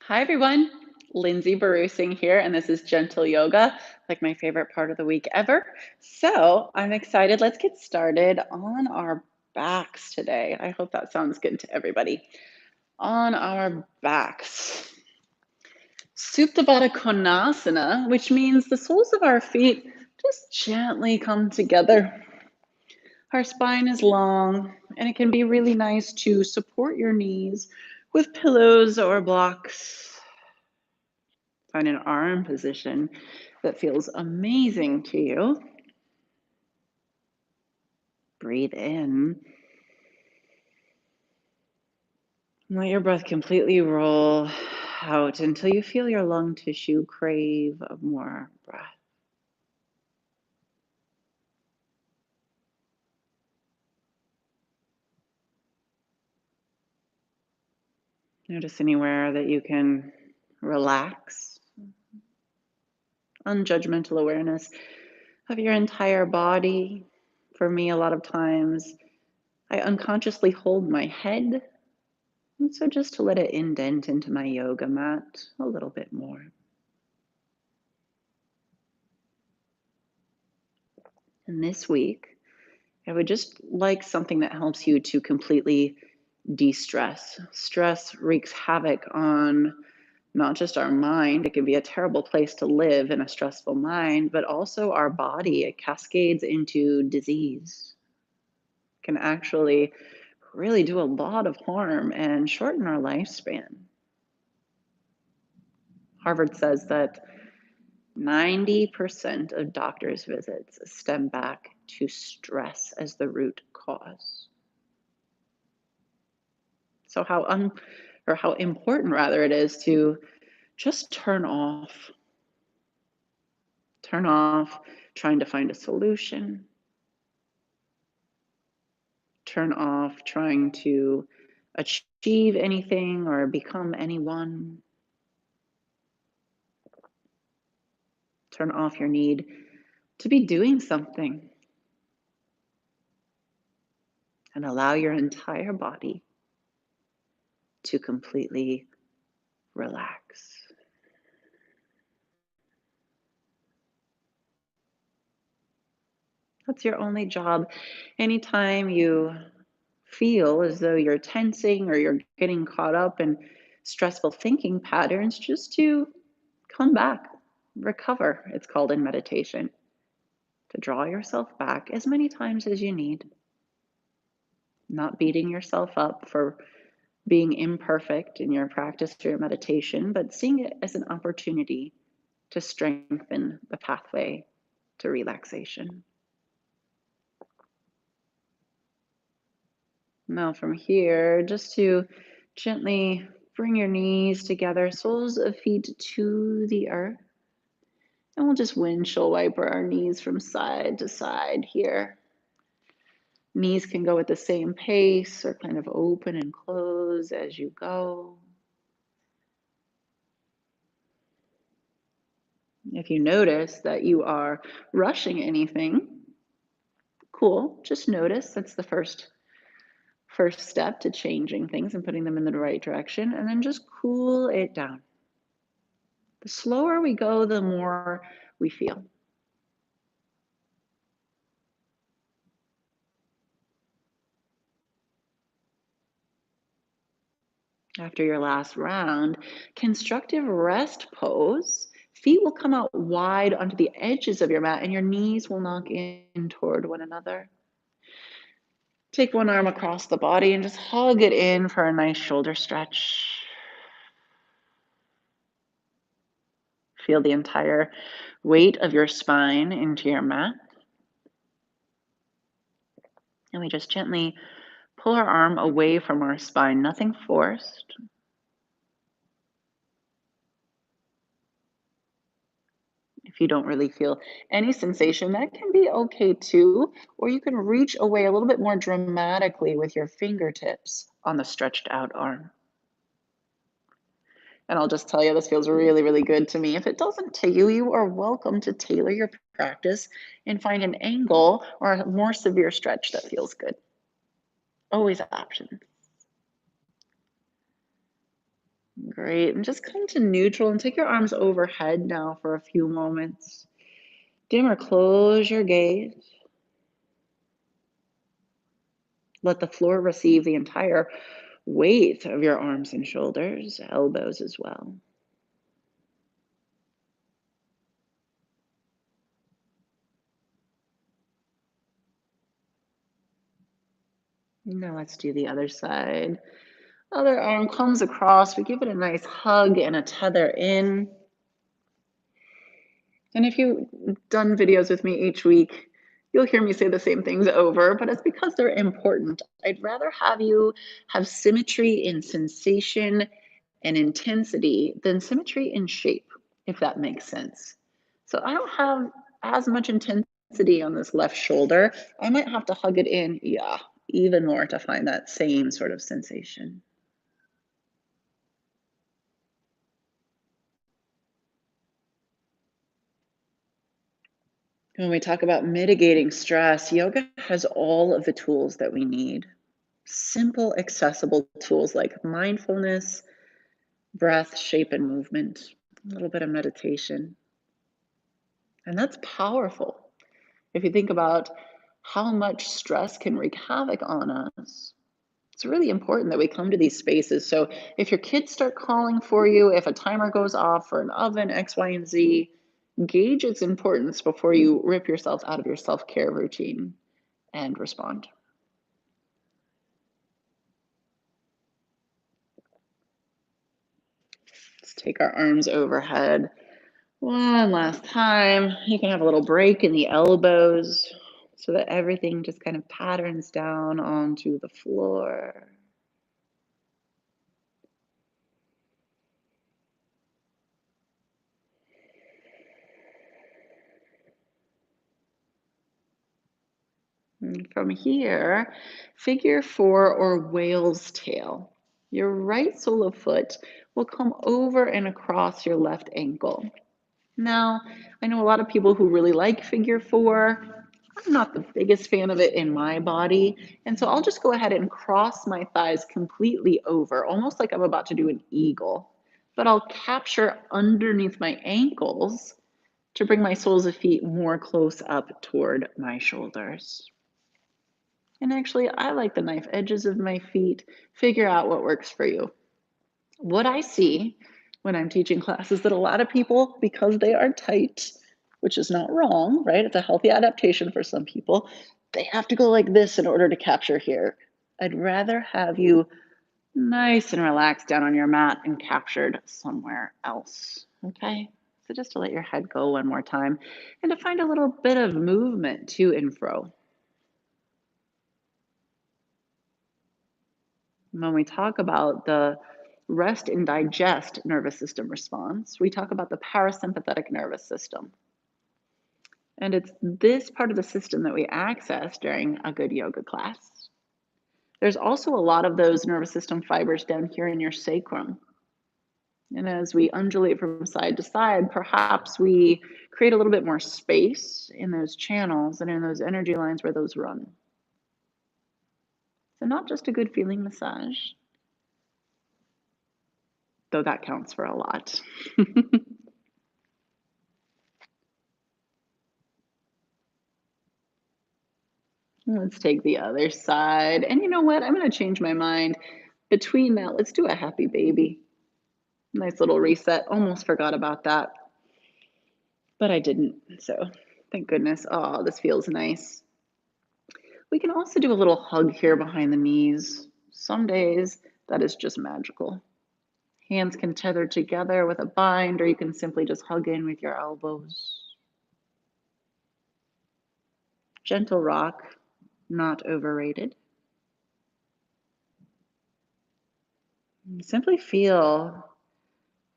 Hi everyone, Lindsay Barusing here, and this is Gentle Yoga, like my favorite part of the week ever. So I'm excited. Let's get started on our backs today. I hope that sounds good to everybody. On our backs. Supta Baddha Konasana, which means the soles of our feet just gently come together. Our spine is long, and it can be really nice to support your knees with pillows or blocks. Find an arm position that feels amazing to you. Breathe in. Let your breath completely roll out until you feel your lung tissue crave more breath. Notice anywhere that you can relax. Unjudgmental awareness of your entire body. For me, a lot of times I unconsciously hold my head. And so just to let it indent into my yoga mat a little bit more. And this week, I would just like something that helps you to completely de-stress. Stress wreaks havoc on not just our mind, it can be a terrible place to live in a stressful mind, but also our body. It cascades into disease. It can actually really do a lot of harm and shorten our lifespan. Harvard says that 90% of doctors' visits stem back to stress as the root cause. So how important rather it is to just turn off trying to find a solution, turn off trying to achieve anything or become anyone, turn off your need to be doing something, and allow your entire body to completely relax. That's your only job. Anytime you feel as though you're tensing or you're getting caught up in stressful thinking patterns, just to come back, recover, it's called in meditation, to draw yourself back as many times as you need, not beating yourself up for being imperfect in your practice or your meditation, but seeing it as an opportunity to strengthen the pathway to relaxation. Now from here, just to gently bring your knees together, soles of feet to the earth. And we'll just windshield wiper our knees from side to side here. Knees can go at the same pace or kind of open and close as you go. If you notice that you are rushing anything, cool, just notice. That's the first step to changing things and putting them in the right direction, and then just cool it down. The slower we go, the more we feel. After your last round, constructive rest pose. Feet will come out wide onto the edges of your mat and your knees will knock in toward one another. Take one arm across the body and just hug it in for a nice shoulder stretch. Feel the entire weight of your spine into your mat. And we just gently pull our arm away from our spine, nothing forced. If you don't really feel any sensation, that can be okay too. Or you can reach away a little bit more dramatically with your fingertips on the stretched out arm. And I'll just tell you, this feels really, really good to me. If it doesn't to you, you are welcome to tailor your practice and find an angle or a more severe stretch that feels good. Always options. Great. And just come to neutral and take your arms overhead now for a few moments. Dim or close your gaze. Let the floor receive the entire weight of your arms and shoulders, elbows as well. Now let's do the other side. Other arm comes across. We give it a nice hug and a tether in. And if you've done videos with me each week, you'll hear me say the same things over, but it's because they're important. I'd rather have you have symmetry in sensation and intensity than symmetry in shape, if that makes sense. So I don't have as much intensity on this left shoulder. I might have to hug it in, yeah, even more to find that same sort of sensation. When we talk about mitigating stress, yoga has all of the tools that we need. Simple, accessible tools like mindfulness, breath, shape, and movement, a little bit of meditation. And that's powerful. If you think about how much stress can wreak havoc on us, it's really important that we come to these spaces. So if your kids start calling for you, if a timer goes off for an oven, X, Y, and Z, gauge its importance before you rip yourself out of your self care routine and respond. Let's take our arms overhead. One last time. You can have a little break in the elbows so that everything just kind of patterns down onto the floor. And from here, figure four or whale's tail. Your right sole of foot will come over and across your left ankle. Now, I know a lot of people who really like figure four. I'm not the biggest fan of it in my body. And so I'll just go ahead and cross my thighs completely over, almost like I'm about to do an eagle. But I'll capture underneath my ankles to bring my soles of feet more close up toward my shoulders. And actually, I like the knife edges of my feet. Figure out what works for you. What I see when I'm teaching classes that a lot of people, because they are tight, which is not wrong, right? It's a healthy adaptation for some people. They have to go like this in order to capture here. I'd rather have you nice and relaxed down on your mat and captured somewhere else. Okay? So just to let your head go one more time and to find a little bit of movement to and fro. When we talk about the rest and digest nervous system response, we talk about the parasympathetic nervous system. And it's this part of the system that we access during a good yoga class. There's also a lot of those nervous system fibers down here in your sacrum. And as we undulate from side to side, perhaps we create a little bit more space in those channels and in those energy lines where those run. So, not just a good feeling massage, though that counts for a lot. Let's take the other side. And you know what? I'm going to change my mind. Between that, let's do a happy baby. Nice little reset. Almost forgot about that, but I didn't. So thank goodness. Oh, this feels nice. We can also do a little hug here behind the knees. Some days that is just magical. Hands can tether together with a bind, or you can simply just hug in with your elbows. Gentle rock, not overrated. Simply feel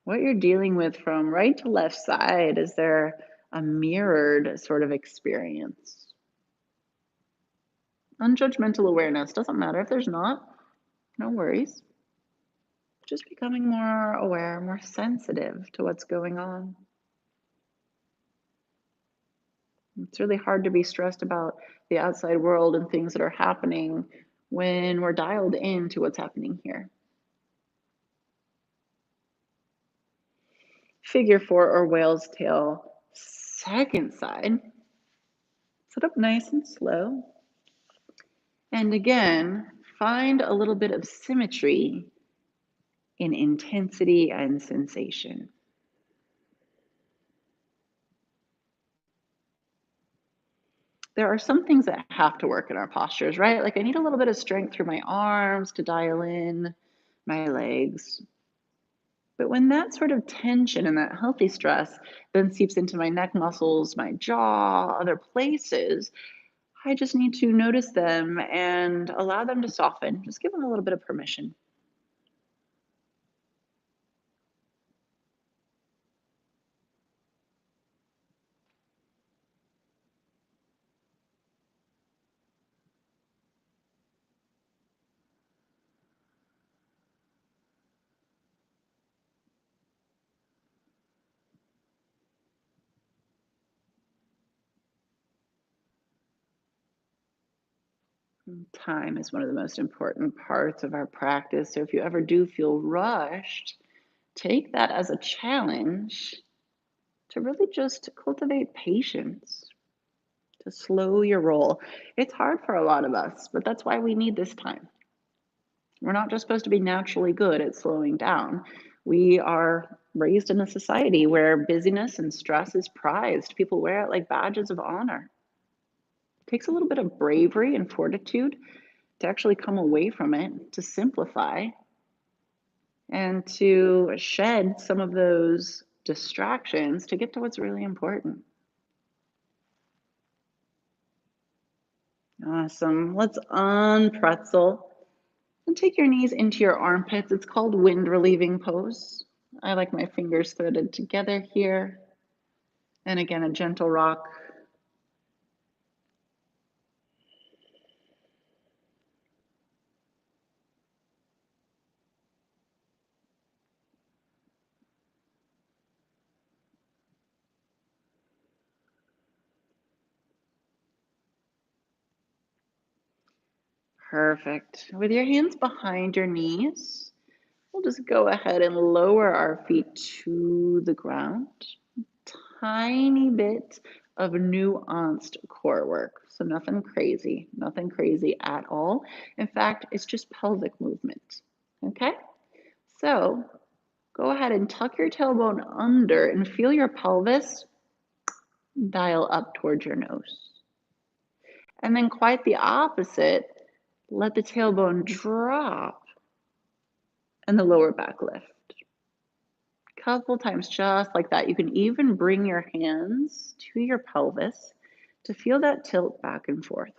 what you're dealing with from right to left side. Is there a mirrored sort of experience? Unjudgmental awareness. Doesn't matter if there's not, no worries. Just becoming more aware, more sensitive to what's going on. It's really hard to be stressed about the outside world and things that are happening when we're dialed into what's happening here. Figure four or whale's tail. Second side. Sit up nice and slow. And again, find a little bit of symmetry in intensity and sensation. There are some things that have to work in our postures, right? Like I need a little bit of strength through my arms to dial in my legs. But when that sort of tension and that healthy stress then seeps into my neck muscles, my jaw, other places, I just need to notice them and allow them to soften. Just give them a little bit of permission. Time is one of the most important parts of our practice. So if you ever do feel rushed, take that as a challenge to really just cultivate patience, to slow your roll. It's hard for a lot of us, but that's why we need this time. We're not just supposed to be naturally good at slowing down. We are raised in a society where busyness and stress is prized. People wear it like badges of honor. It takes a little bit of bravery and fortitude to actually come away from it, to simplify, and to shed some of those distractions to get to what's really important. Awesome. Let's unpretzel and take your knees into your armpits. It's called wind relieving pose. I like my fingers threaded together here. And again, a gentle rock. Perfect. With your hands behind your knees, we'll just go ahead and lower our feet to the ground. Tiny bit of nuanced core work. So nothing crazy at all. In fact, it's just pelvic movement. Okay? So go ahead and tuck your tailbone under and feel your pelvis dial up towards your nose. And then quite the opposite, let the tailbone drop and the lower back lift. Couple times just like that. You can even bring your hands to your pelvis to feel that tilt back and forth.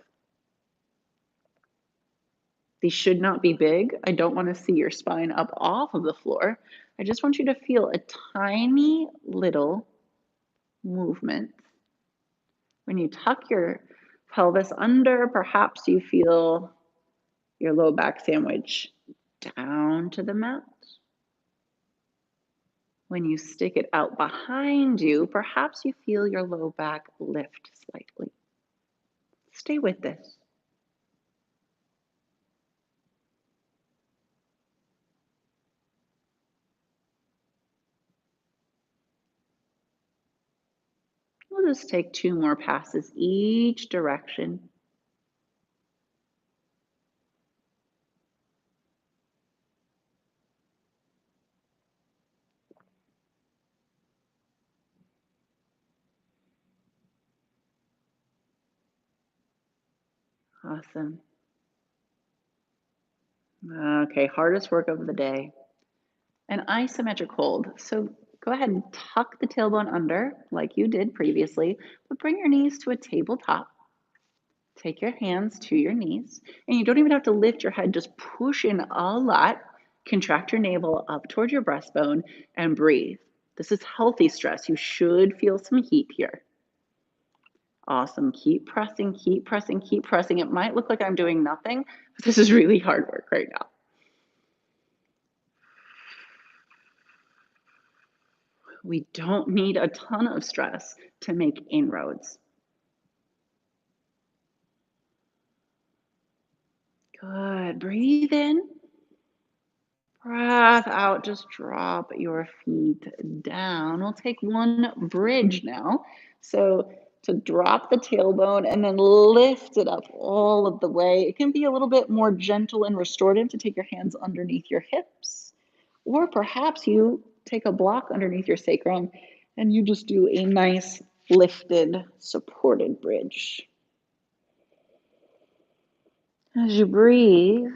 These should not be big. I don't want to see your spine up off of the floor. I just want you to feel a tiny little movement. When you tuck your pelvis under, perhaps you feel your low back sandwich down to the mat. When you stick it out behind you, perhaps you feel your low back lift slightly. Stay with this. We'll just take two more passes each direction. Awesome. Okay, hardest work of the day. An isometric hold. So go ahead and tuck the tailbone under like you did previously, but bring your knees to a tabletop. Take your hands to your knees, and you don't even have to lift your head, just push in a lot. Contract your navel up toward your breastbone and breathe. This is healthy stress. You should feel some heat here. Awesome. Keep pressing, keep pressing, keep pressing. It might look like I'm doing nothing, but this is really hard work right now. We don't need a ton of stress to make inroads. Good. Breathe in. Breath out, just drop your feet down. We'll take one bridge now. So to drop the tailbone and then lift it up all of the way. It can be a little bit more gentle and restorative to take your hands underneath your hips. Or perhaps you take a block underneath your sacrum and you just do a nice lifted, supported bridge. As you breathe,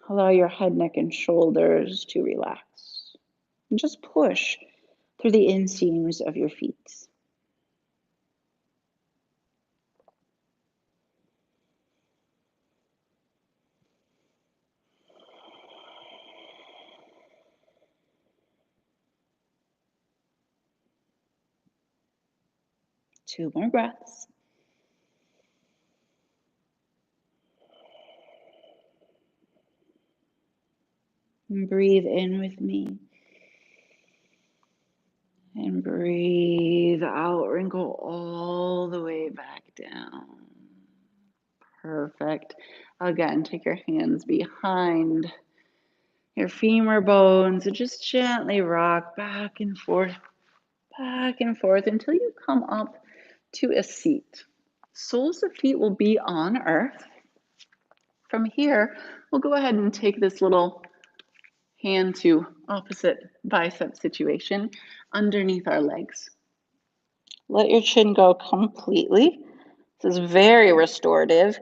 allow your head, neck, and shoulders to relax. And just push through the inseams of your feet. Two more breaths. And breathe in with me. And breathe out, wrinkle all the way back down. Perfect. Again, take your hands behind your femur bones and just gently rock back and forth until you come up to a seat. Soles of feet will be on earth. From here, we'll go ahead and take this little hand to opposite bicep situation underneath our legs. Let your chin go completely. This is very restorative.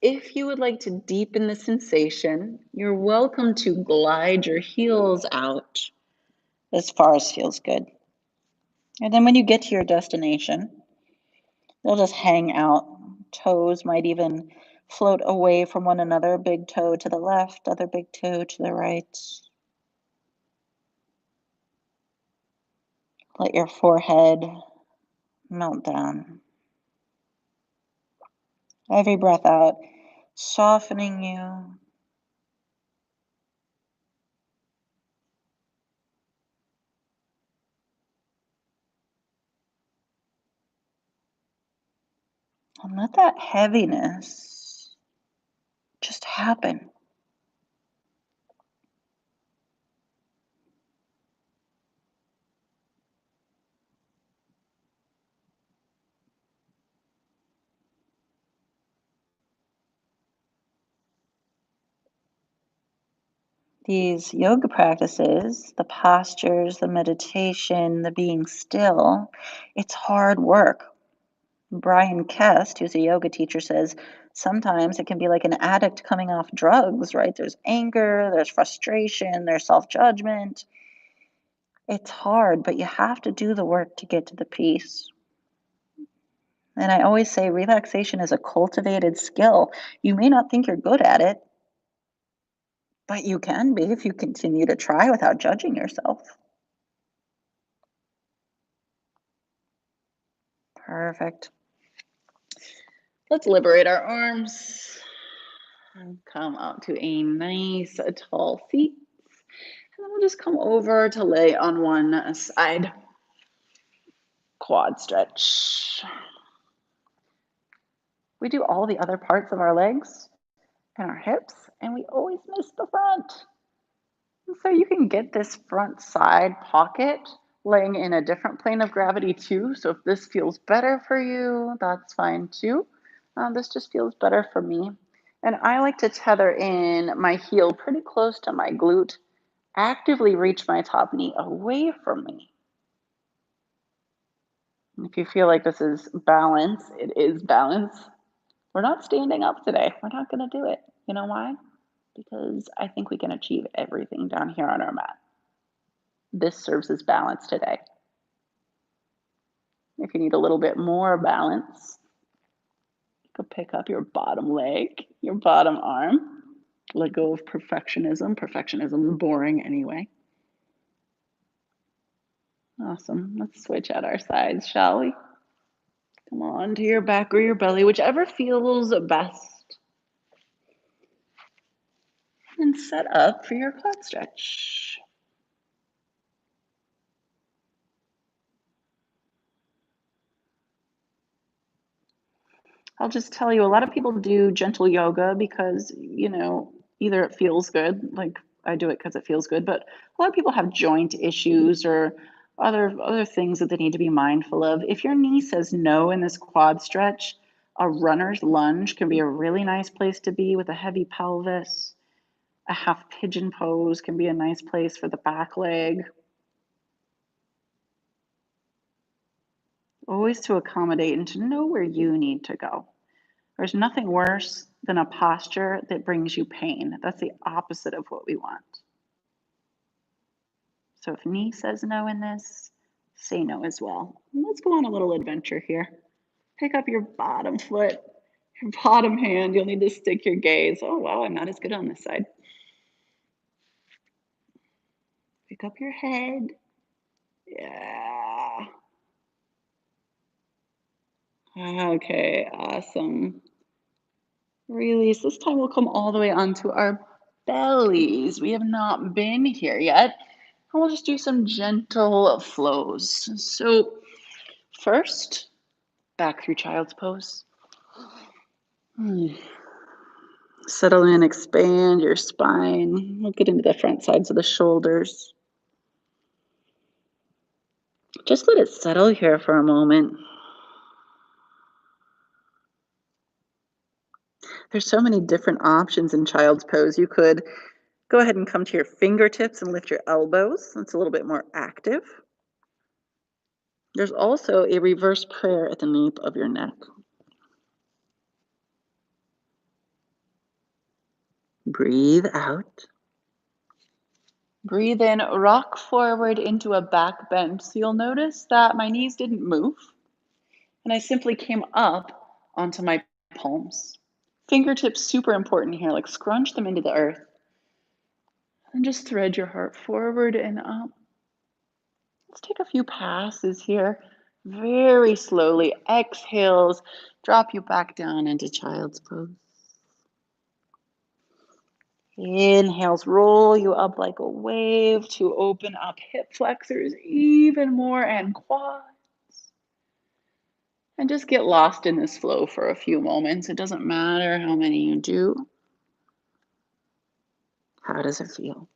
If you would like to deepen the sensation, you're welcome to glide your heels out as far as feels good. And then when you get to your destination, they'll just hang out. Toes might even float away from one another. Big toe to the left, other big toe to the right. Let your forehead melt down. Every breath out, softening you. And let that heaviness just happen. These yoga practices, the postures, the meditation, the being still, it's hard work. Brian Kest, who's a yoga teacher, says sometimes it can be like an addict coming off drugs, right? There's anger, there's frustration, there's self judgment. It's hard, but you have to do the work to get to the peace. And I always say relaxation is a cultivated skill. You may not think you're good at it, but you can be if you continue to try without judging yourself. Perfect. Let's liberate our arms and come out to a nice tall seat. And then we'll just come over to lay on one side. Quad stretch. We do all the other parts of our legs and our hips, and we always miss the front. And so you can get this front side pocket laying in a different plane of gravity too. So if this feels better for you, that's fine too. This just feels better for me. And I like to tether in my heel pretty close to my glute, actively reach my top knee away from me. If you feel like this is balance, it is balance. We're not standing up today. We're not going to do it. You know why? Because I think we can achieve everything down here on our mat. This serves as balance today. If you need a little bit more balance, you could pick up your bottom leg, your bottom arm. Let go of perfectionism. Perfectionism is boring anyway. Awesome. Let's switch at our sides, shall we? Come on to your back or your belly, whichever feels best. And set up for your quad stretch. I'll just tell you, a lot of people do gentle yoga because, either it feels good, like I do it because it feels good, but a lot of people have joint issues or other things that they need to be mindful of. If your knee says no in this quad stretch, a runner's lunge can be a really nice place to be with a heavy pelvis. A half pigeon pose can be a nice place for the back leg. Always to accommodate and to know where you need to go. There's nothing worse than a posture that brings you pain. That's the opposite of what we want. So if knee says no in this, say no as well. And let's go on a little adventure here. Pick up your bottom foot, your bottom hand. You'll need to stick your gaze. Oh, wow, I'm not as good on this side. Pick up your head. Yeah. Okay, awesome. Release. This time we'll come all the way onto our bellies. We have not been here yet. And we'll just do some gentle flows. So, first, back through child's pose. Hmm. Settle in, expand your spine. We'll get into the front sides of the shoulders. Just let it settle here for a moment. There's so many different options in child's pose. You could go ahead and come to your fingertips and lift your elbows. That's a little bit more active. There's also a reverse prayer at the nape of your neck. Breathe out. Breathe in, rock forward into a back bend. So you'll notice that my knees didn't move and I simply came up onto my palms. Fingertips super important here, like scrunch them into the earth and just thread your heart forward and up. Let's take a few passes here. Very slowly, exhales, drop you back down into child's pose. Inhales, roll you up like a wave to open up hip flexors even more and quads. And just get lost in this flow for a few moments. It doesn't matter how many you do. How does it feel?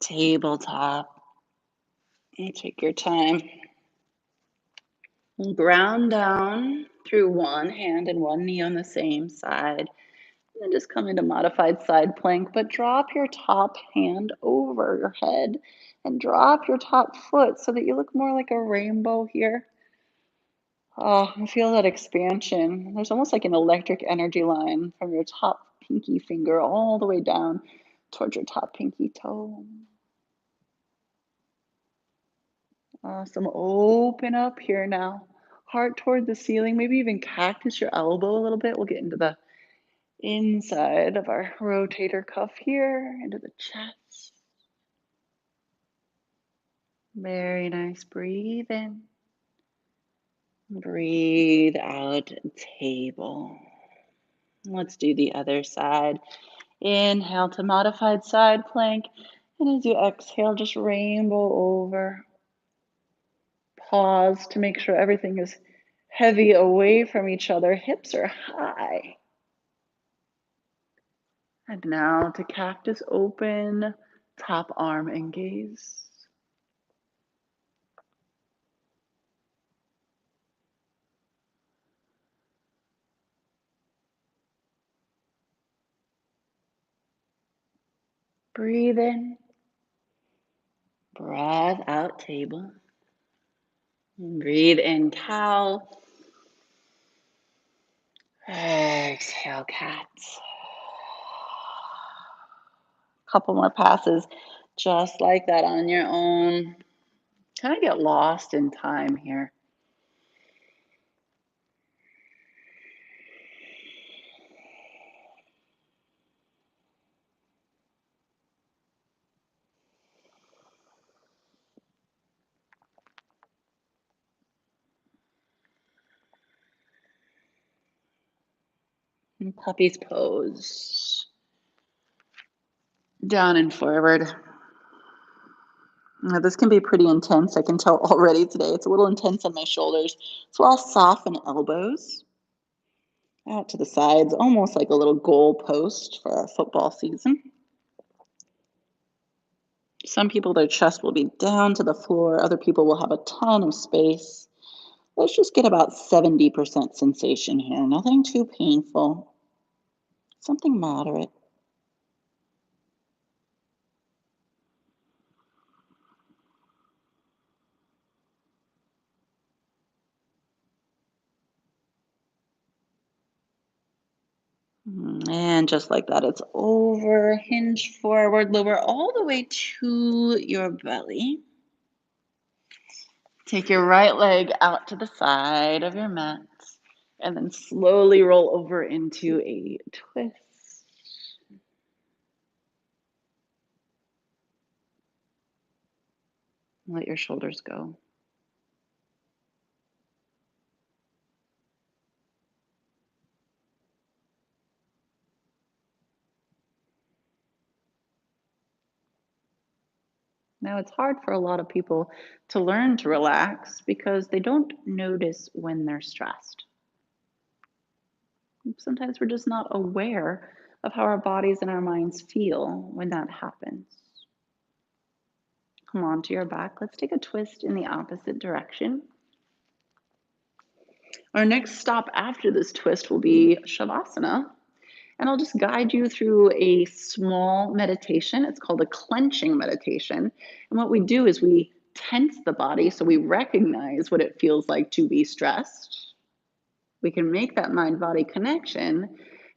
Tabletop. You take your time. Ground down through one hand and one knee on the same side. And then just come into modified side plank, but drop your top hand over your head and drop your top foot so that you look more like a rainbow here. Oh, I feel that expansion. There's almost like an electric energy line from your top pinky finger all the way down towards your top pinky toe. Awesome. Open up here now. Heart toward the ceiling. Maybe even cactus your elbow a little bit. We'll get into the inside of our rotator cuff here, into the chest. Very nice. Breathe in. Breathe out. Table. Let's do the other side. Inhale to modified side plank. And as you exhale, just rainbow over. Pause to make sure everything is heavy away from each other. Hips are high. And now to cactus open, top arm and gaze. Breathe in. Breath out, table. Breathe in, cow. Exhale, cat. Couple more passes. Just like that on your own. Kind of get lost in time here. And puppy's pose. Down and forward. Now, this can be pretty intense. I can tell already today. It's a little intense on my shoulders. So I'll soften elbows out to the sides, almost like a little goal post for our football season. Some people, their chest will be down to the floor. Other people will have a ton of space. Let's just get about 70% sensation here. Nothing too painful, something moderate. And just like that, it's over, hinge forward, lower all the way to your belly. Take your right leg out to the side of your mat and then slowly roll over into a twist. Let your shoulders go. Now, it's hard for a lot of people to learn to relax because they don't notice when they're stressed. Sometimes we're just not aware of how our bodies and our minds feel when that happens. Come on to your back. Let's take a twist in the opposite direction. Our next stop after this twist will be Shavasana. And I'll just guide you through a small meditation. It's called a clenching meditation. And what we do is we tense the body so we recognize what it feels like to be stressed. We can make that mind body connection,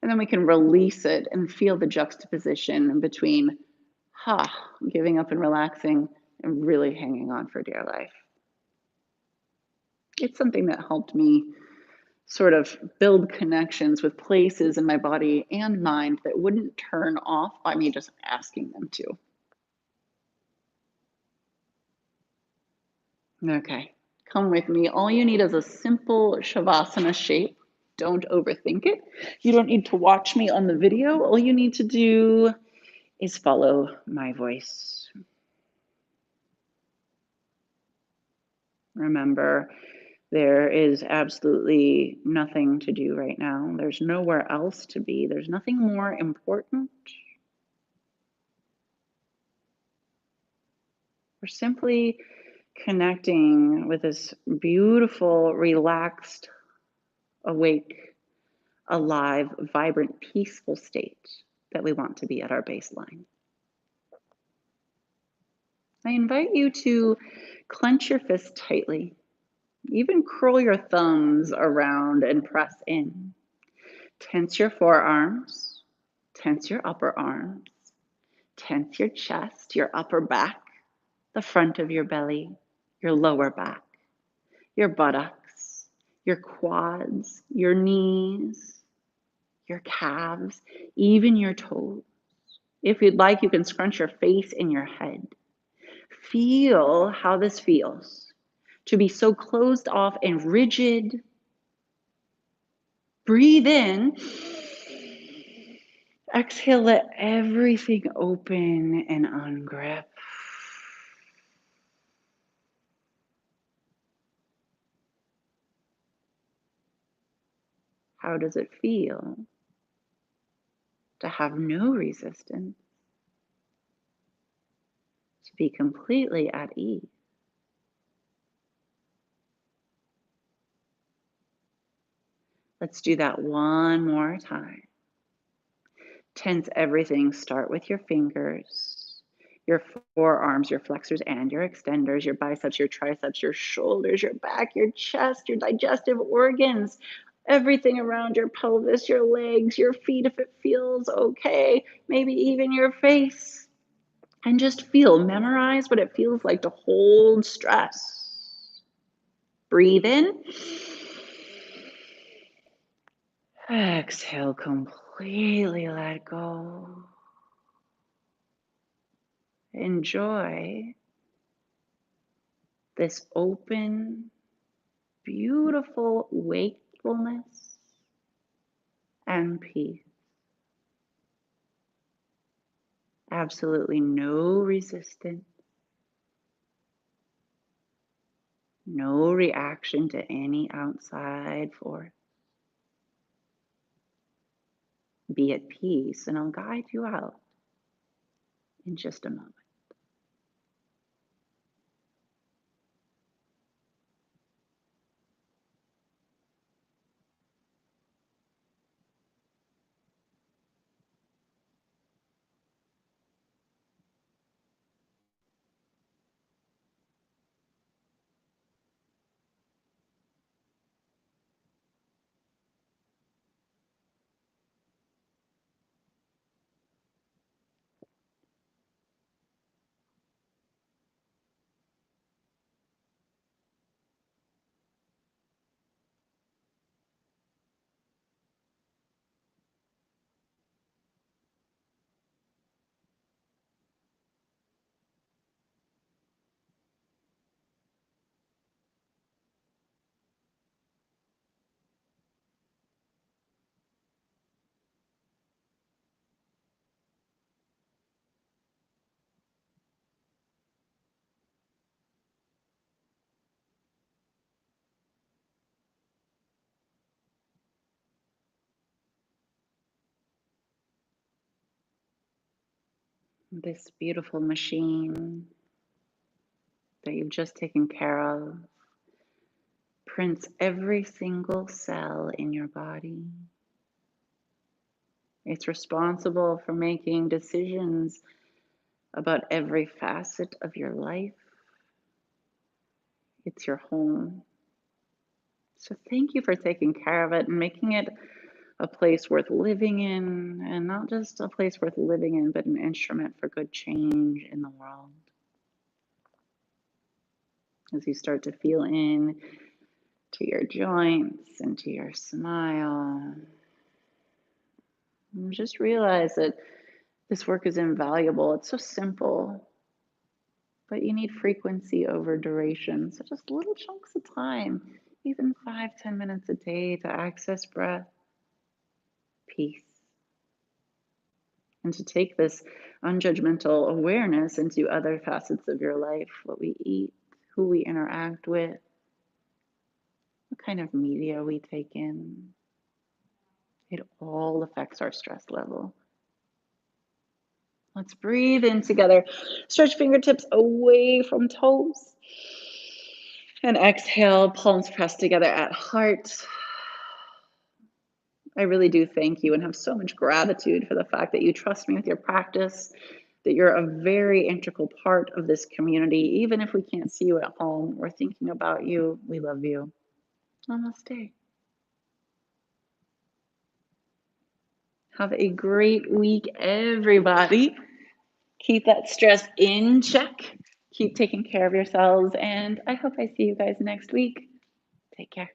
and then we can release it and feel the juxtaposition between giving up and relaxing and really hanging on for dear life. It's something that helped me sort of build connections with places in my body and mind that wouldn't turn off by me just asking them to. Okay, come with me. All you need is a simple Shavasana shape. Don't overthink it. You don't need to watch me on the video. All you need to do is follow my voice. Remember, there is absolutely nothing to do right now. There's nowhere else to be. There's nothing more important. We're simply connecting with this beautiful, relaxed, awake, alive, vibrant, peaceful state that we want to be at our baseline. I invite you to clench your fists tightly, even curl your thumbs around and press in. Tense your forearms, tense your upper arms, tense your chest, your upper back, the front of your belly, your lower back, your buttocks, your quads, your knees, your calves, even your toes. If you'd like, you can scrunch your face in your head. Feel how this feels to be so closed off and rigid. Breathe in. Exhale, let everything open and ungrip. How does it feel to have no resistance, to be completely at ease? Let's do that one more time. Tense everything. Start with your fingers, your forearms, your flexors and your extenders, your biceps, your triceps, your shoulders, your back, your chest, your digestive organs, everything around your pelvis, your legs, your feet if it feels okay, maybe even your face. and just feel, memorize what it feels like to hold stress. Breathe in. Exhale, completely let go. Enjoy this open, beautiful wakefulness and peace. Absolutely no resistance, no reaction to any outside force. Be at peace, and I'll guide you out in just a moment. This beautiful machine that you've just taken care of prints every single cell in your body. It's responsible for making decisions about every facet of your life. It's your home. So thank you for taking care of it and making it a place worth living in, and not just a place worth living in, but an instrument for good change in the world. As you start to feel in to your joints and to your smile, and just realize that this work is invaluable. It's so simple, but you need frequency over duration. So just little chunks of time, even 5, 10 minutes a day to access breath, peace, and to take this unjudgmental awareness into other facets of your life, what we eat, who we interact with, what kind of media we take in. It all affects our stress level. Let's breathe in together. Stretch fingertips away from toes. And exhale, palms pressed together at heart. I really do thank you and have so much gratitude for the fact that you trust me with your practice, that you're a very integral part of this community. Even if we can't see you at home, we're thinking about you. We love you. Namaste. Have a great week, everybody. Keep that stress in check. Keep taking care of yourselves. And I hope I see you guys next week. Take care.